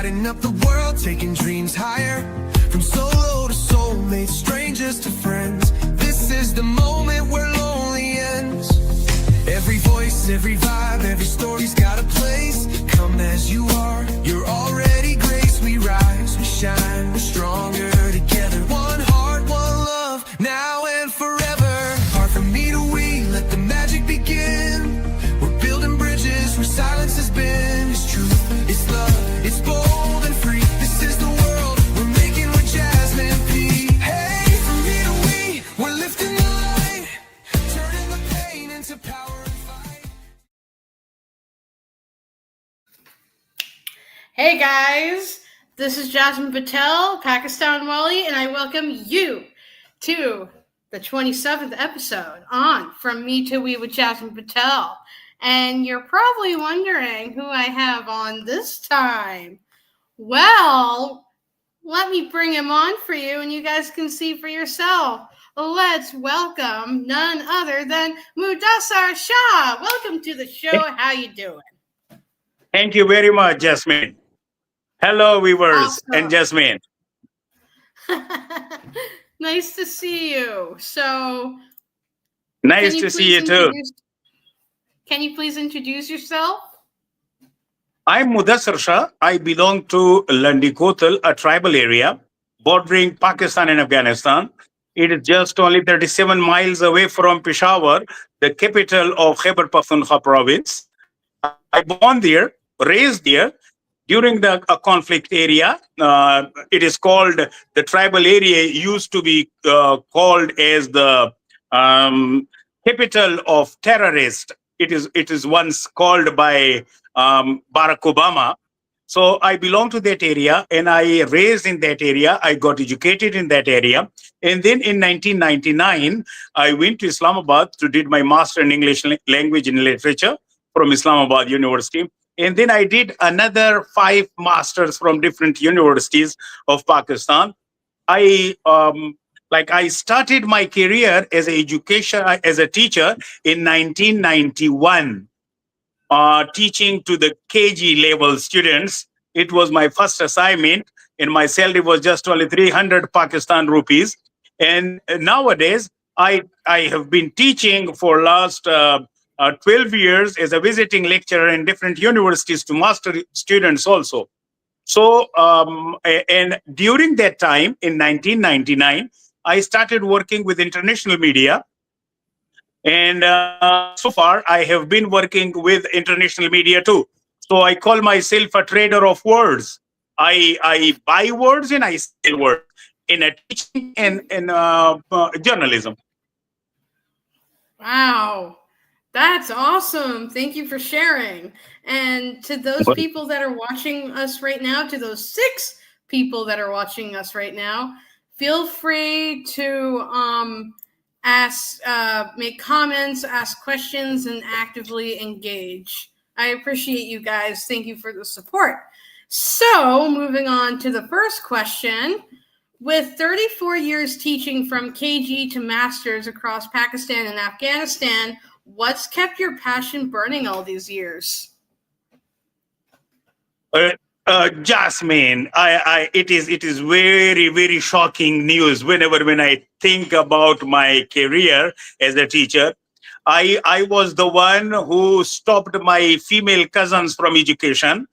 lighting up the world, taking dreams higher. From solo to soulmates, strangers to friends. This is the moment where lonely ends. Every voice, every vibe, every story's got a place. Come as you are, you're already grace. We rise, we shine, we're stronger together. One heart, one love, now and forever. Heart from me to we, let the magic begin. We're building bridges where silence has been. It's truth, it's love, it's bold and free. This is the world we're making with Jasmine P. Hey, from me to we, we're lifting the light, turning the pain into power. Hey guys, this is Jasmine Patel, Pakistan Wali, and I welcome you to the 27th episode on From Me to We with Jasmine Patel. And you're probably wondering who I have on this time. Well, let me bring him on for you and you guys can see for yourself. Let's welcome none other than Mudassar Shah. Welcome to the show. How you doing? Thank you very much, Jasmine. Hello, viewers, Awesome. and Jasmine. Nice to see you. So, Nice to see you too. Can you please introduce yourself? I'm Mudassar Shah. I belong to Landikotal, a tribal area bordering Pakistan and Afghanistan. It is just only 37 miles away from Peshawar, the capital of Khyber Pakhtunkhwa province. I born there, raised there. During the conflict area, it is called, the tribal area used to be called as the capital of terrorists. It is once called by Barack Obama. So I belong to that area and I raised in that area. I got educated in that area. And then in 1999, I went to Islamabad to did my master in English language and literature from Islamabad University. And then I did another 5 masters from different universities of Pakistan. I started my career as a teacher in 1991, teaching to the KG level students. It was my first assignment, and my salary was just only 300 Pakistan rupees. And nowadays, I have been teaching for last 12 years as a visiting lecturer in different universities to master students also. So, and during that time in 1999, I started working with international media. And so far, I have been working with international media too. So I call myself a trader of words. I buy words and I sell words in a teaching and in journalism. Wow. That's awesome. Thank you for sharing. And to those people that are watching us right now, to those 6 people that are watching us right now, feel free to make comments, ask questions, and actively engage. I appreciate you guys. Thank you for the support. So moving on to the first question. With 34 years teaching from KG to masters across Pakistan and Afghanistan, what's kept your passion burning all these years? Jasmine, it is very, very shocking news when I think about my career as a teacher. I was the one who stopped my female cousins from education.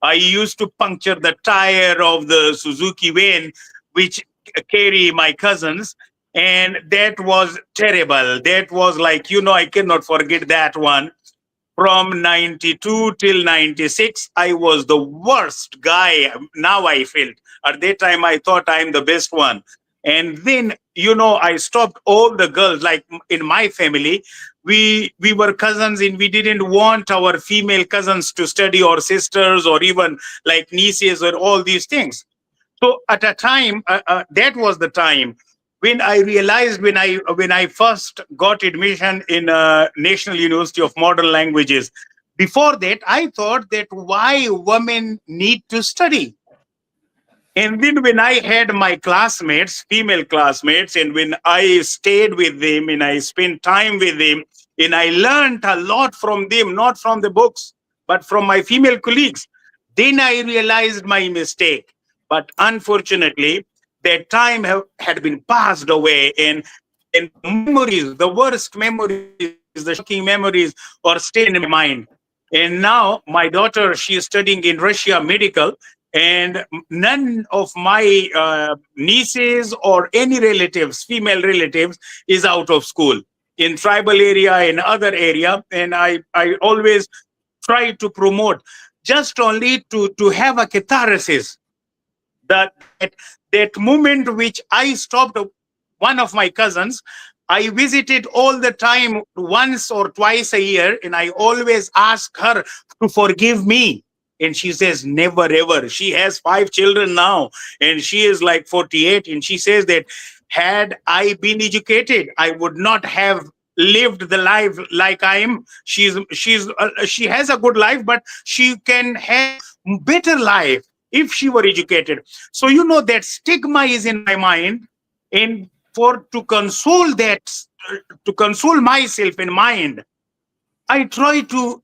I used to puncture the tire of the Suzuki van, which carry my cousins. And that was terrible. That was like, I cannot forget that one. From 92 till 96, I was the worst guy. Now I felt. At that time, I thought I'm the best one. And then, I stopped all the girls. Like in my family, we were cousins and we didn't want our female cousins to study, or sisters, or even like nieces, or all these things. So at a time, that was the time when I realized, when I first got admission in National University of Modern Languages. Before that, I thought that why women need to study. And then when I had my classmates, female classmates, and when I stayed with them and I spent time with them, and I learned a lot from them, not from the books, but from my female colleagues. Then I realized my mistake. But unfortunately, that time had been passed away, and the memories, the worst memories, the shocking memories are still in my mind. And now my daughter, she is studying in Russia medical, and none of my nieces or any relatives, female relatives, is out of school in tribal area, in other area. And I always try to promote just only to have a catharsis, that moment which I stopped one of my cousins. I visited all the time, once or twice a year, and I always ask her to forgive me. And she says, never ever. She has 5 children now, and she is like 48. And she says that had I been educated, I would not have lived the life like I am. She has a good life, but she can have better life if she were educated. So that stigma is in my mind, and for to console that, to console myself in mind, I try to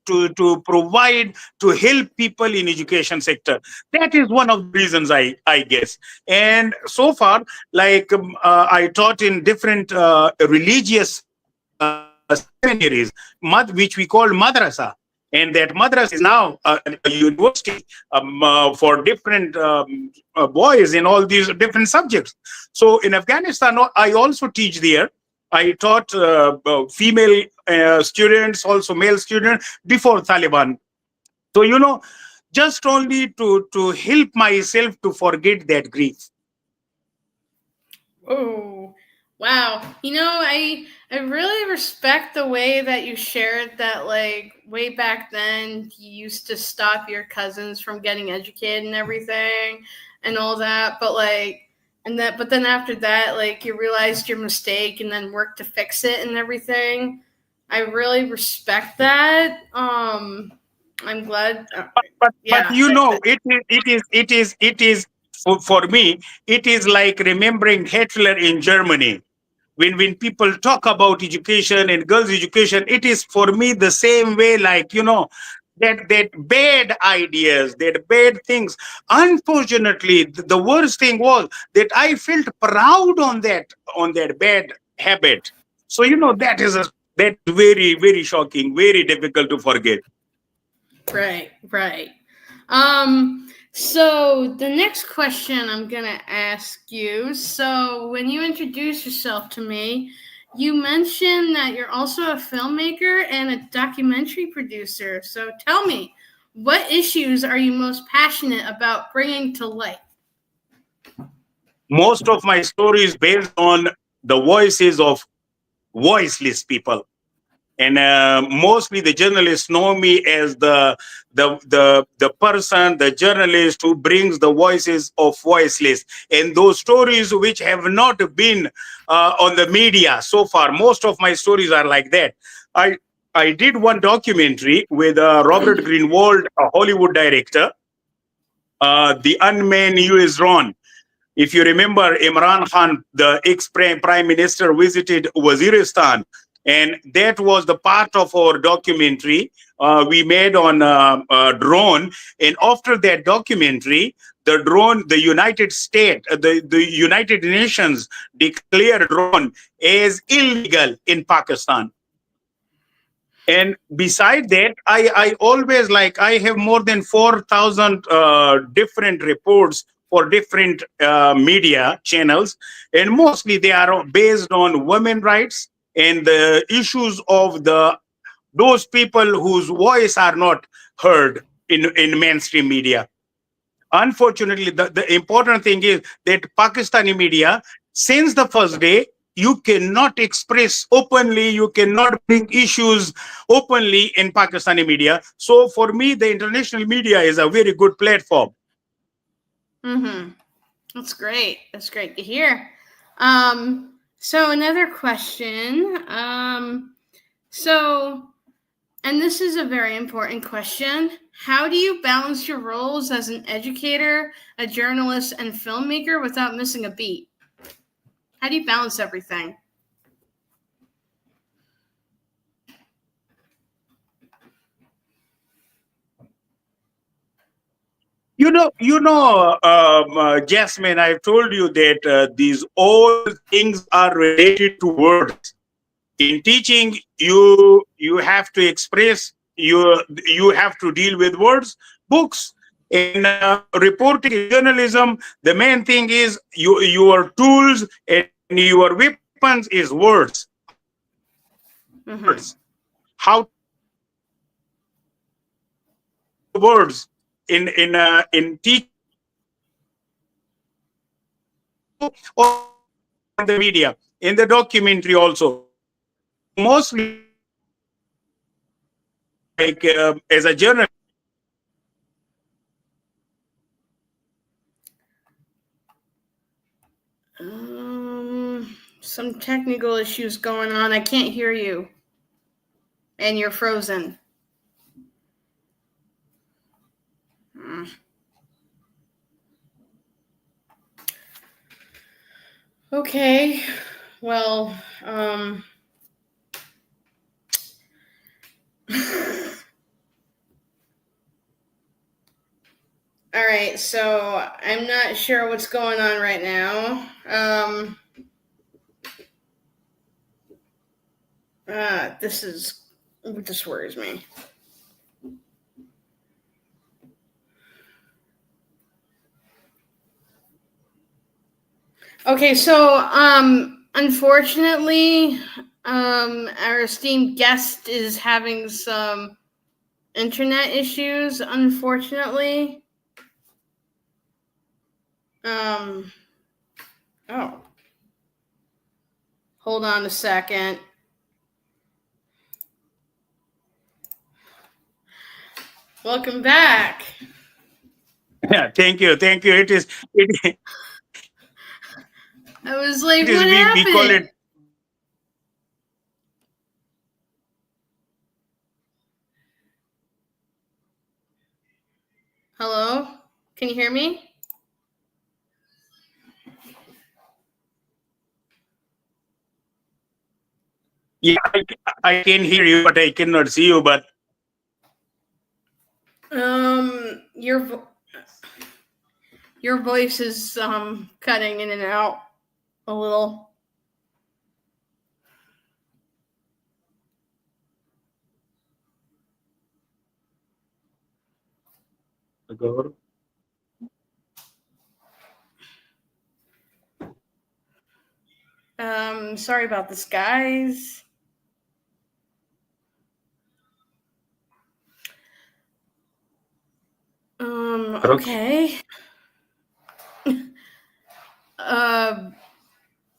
provide, to help people in education sector. That is one of the reasons, I guess. And so far, like I taught in different religious seminaries, which we call madrasa. And that madrasa is now a university for different boys in all these different subjects. So in Afghanistan, I also teach there. I taught female students, also male students before Taliban. So, just only to help myself to forget that grief. Oh, wow. I really respect the way that you shared that, like, way back then you used to stop your cousins from getting educated and everything and all that, but then after that, like, you realized your mistake and then worked to fix it and everything. I really respect that. I'm glad. But Yeah. it is for me, it is like remembering Hitler in Germany. When people talk about education and girls education, it is for me the same way, like, that bad ideas, that bad things. Unfortunately, the worst thing was that I felt proud on that bad habit. So, that very, very shocking, very difficult to forget. Right, right. So the next question I'm gonna ask you. So when you introduce yourself to me, you mentioned that you're also a filmmaker and a documentary producer. So tell me, what issues are you most passionate about bringing to light? Most of my stories based on the voices of voiceless people, and mostly the journalists know me as the person, the journalist who brings the voices of voiceless, and those stories which have not been on the media so far. Most of my stories are like that. I did one documentary with Robert Greenwald, a Hollywood director, The Unmanned U.S. Drone. If you remember, Imran Khan, the ex-prime minister, visited Waziristan, and that was the part of our documentary we made on drone. And after that documentary, the United States, the United Nations declared drone as illegal in Pakistan. And beside that, I always, like, I have more than 4,000 different reports for different media channels, and mostly they are based on women rights and the issues of those people whose voice are not heard in mainstream media. Unfortunately, the important thing is that Pakistani media, since the first day, you cannot express openly, you cannot bring issues openly in Pakistani media. So for me, the international media is a very good platform. Mm-hmm. That's great. That's great to hear. So another question. So And this is a very important question. How do you balance your roles as an educator, a journalist, and filmmaker without missing a beat? How do you balance everything? Jasmine, I've told you that these all things are related to words. In teaching, you have to express, you have to deal with words. Books, in reporting, in journalism, the main thing is your tools and your weapons is words. Mm-hmm. How words in teaching or in the media, in the documentary also. Mostly, like as a journalist. Some technical issues going on. I can't hear you. And you're frozen. Okay. Well, all right, so I'm not sure what's going on right now. This worries me. Okay, so unfortunately, our esteemed guest is having some internet issues, unfortunately. Oh. Hold on a second. Welcome back. Yeah, thank you. I was like, It is what happened? we call it. Hello? Can you hear me? Yeah, I can hear you, but I cannot see you. But your voice is cutting in and out a little. Sorry about this, guys. Okay.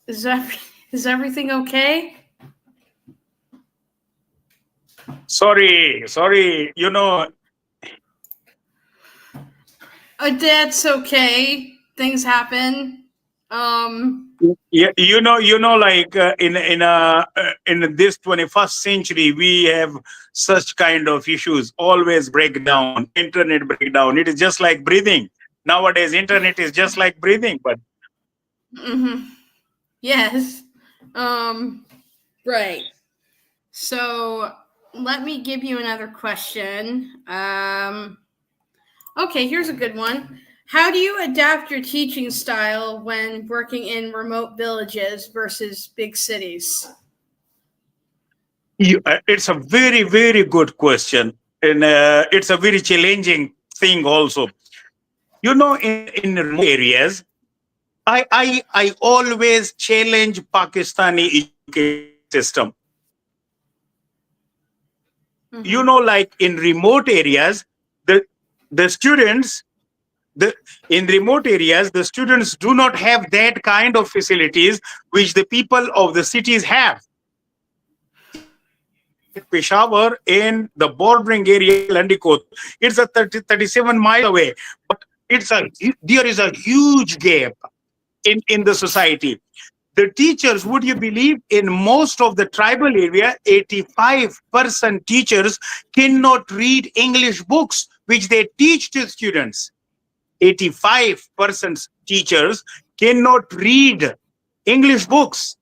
Is everything okay? sorry. That's okay. Things happen. Yeah, like in this 21st century, we have such kind of issues. Always breakdown, internet breakdown. It is just like breathing. Nowadays, internet is just like breathing. But yes, right. So let me give you another question. Okay, here's a good one. How do you adapt your teaching style when working in remote villages versus big cities? It's a very, very good question, and it's a very challenging thing also. In remote areas, I always challenge Pakistani education system. Like in remote areas, the the students the in remote areas, the students do not have that kind of facilities which the people of the cities have. Peshawar, in the bordering area, Landikot, it's a 37 miles away, but there is a huge gap in the society. The teachers, would you believe, in most of the tribal area, 85% teachers cannot read English books which they teach to students. 85% teachers cannot read English books.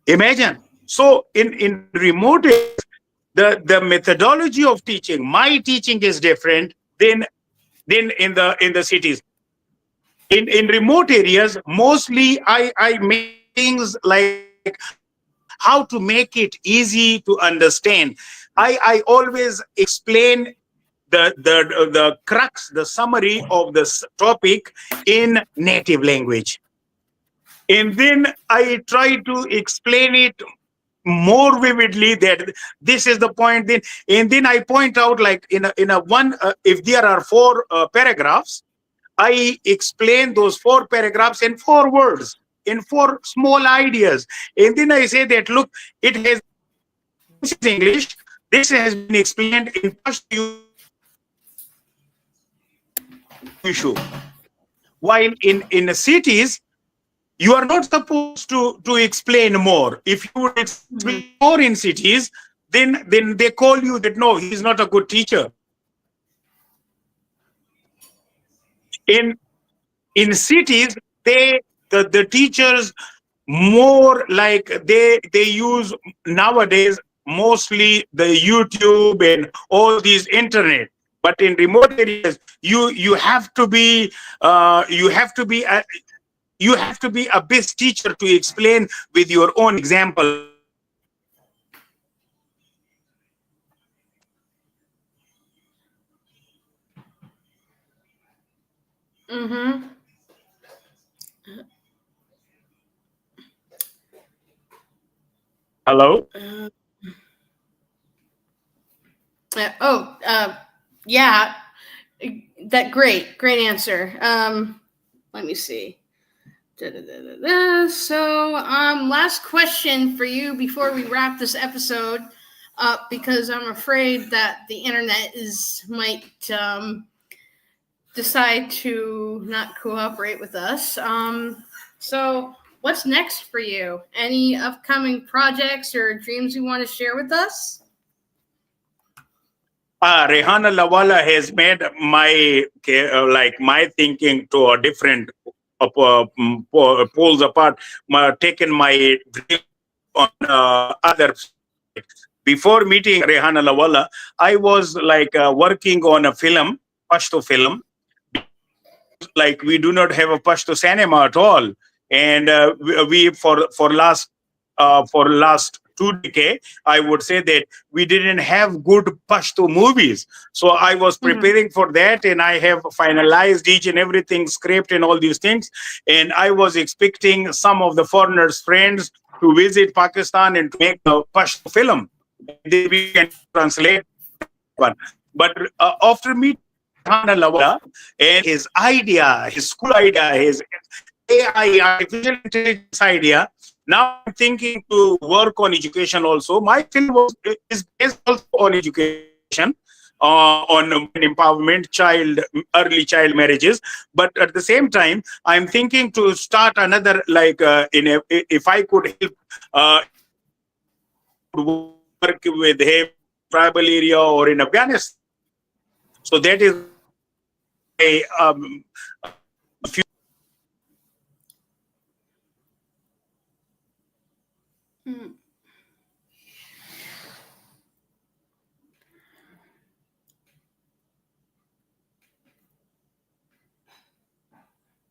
Imagine. So in remote areas, the methodology of teaching, my teaching is different than than in the cities. In remote areas, mostly I make things like how to make it easy to understand. I always explain the crux, the summary of this topic in native language, and then I try to explain it more vividly, that this is the point. Then and then I point out, like in a one, if there are four paragraphs, I explain those four paragraphs in four words, in four small ideas. And then I say that, look, it has, this is English, this has been explained in Pashto issue. While in the cities, you are not supposed to explain more. If you would explain more in cities, then they call you that, no, he's not a good teacher. In cities, the teachers more like they use nowadays mostly the YouTube and all these internet. But in remote areas, you have to be you have to be a best teacher to explain with your own example. Mm-hmm. Hello. Yeah, that great answer. Let me see. So, last question for you before we wrap this episode up, because I'm afraid that the internet might decide to not cooperate with us. So what's next for you? Any upcoming projects or dreams you want to share with us? Rehana Lawala has made my thinking to a different poles apart. Taken my dream on other. Before meeting Rehana Lawala, I was working on a film, Pashto film. Like, we do not have a Pashto cinema at all, and we for last 2 decades, I would say that we didn't have good Pashto movies. So I was preparing for that, and I have finalized each and everything, script and all these things. And I was expecting some of the foreigners' friends to visit Pakistan and to make a Pashto film. Then we can translate one. But after meeting Hana Lawala and his idea, his school idea, his AI, artificial intelligence idea, now I'm thinking to work on education also. My film is based also on education, on empowerment, early child marriages. But at the same time, I'm thinking to start another, if I could help work with him tribal area or in Afghanistan. So that is a few.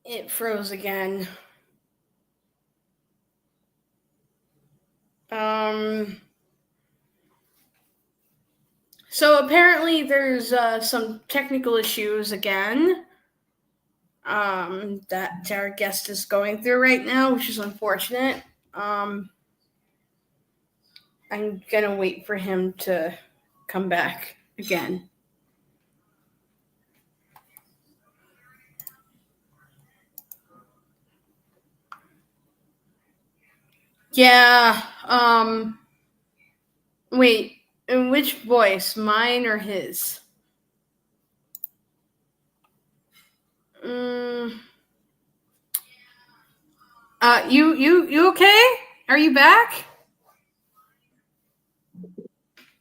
It froze again. So apparently there's some technical issues again that our guest is going through right now, which is unfortunate. I'm gonna wait for him to come back again. Yeah. Wait, in which voice? Mine or his? You okay? Are you back?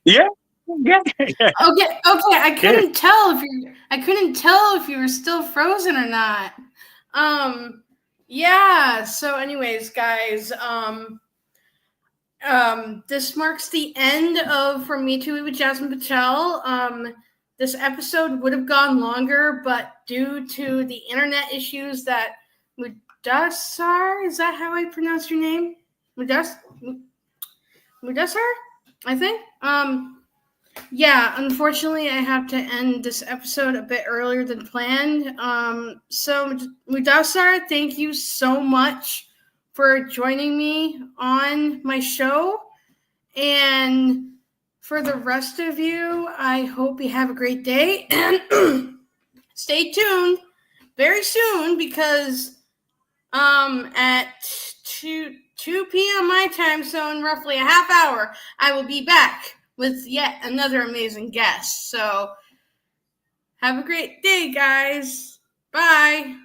Yeah. Okay. I couldn't tell if you were still frozen or not. Yeah. So, anyways, guys, this marks the end of From Me to with Jasmine Patel. this episode would have gone longer, but due to the internet issues that Mudassar, is that how I pronounce your name? Mudassar, I think. Yeah, unfortunately, I have to end this episode a bit earlier than planned. So Mudassar, thank you so much for joining me on my show. And for the rest of you, I hope you have a great day. And stay tuned very soon, because at 2 p.m. my time zone, roughly a half hour, I will be back with yet another amazing guest. So have a great day, guys. Bye.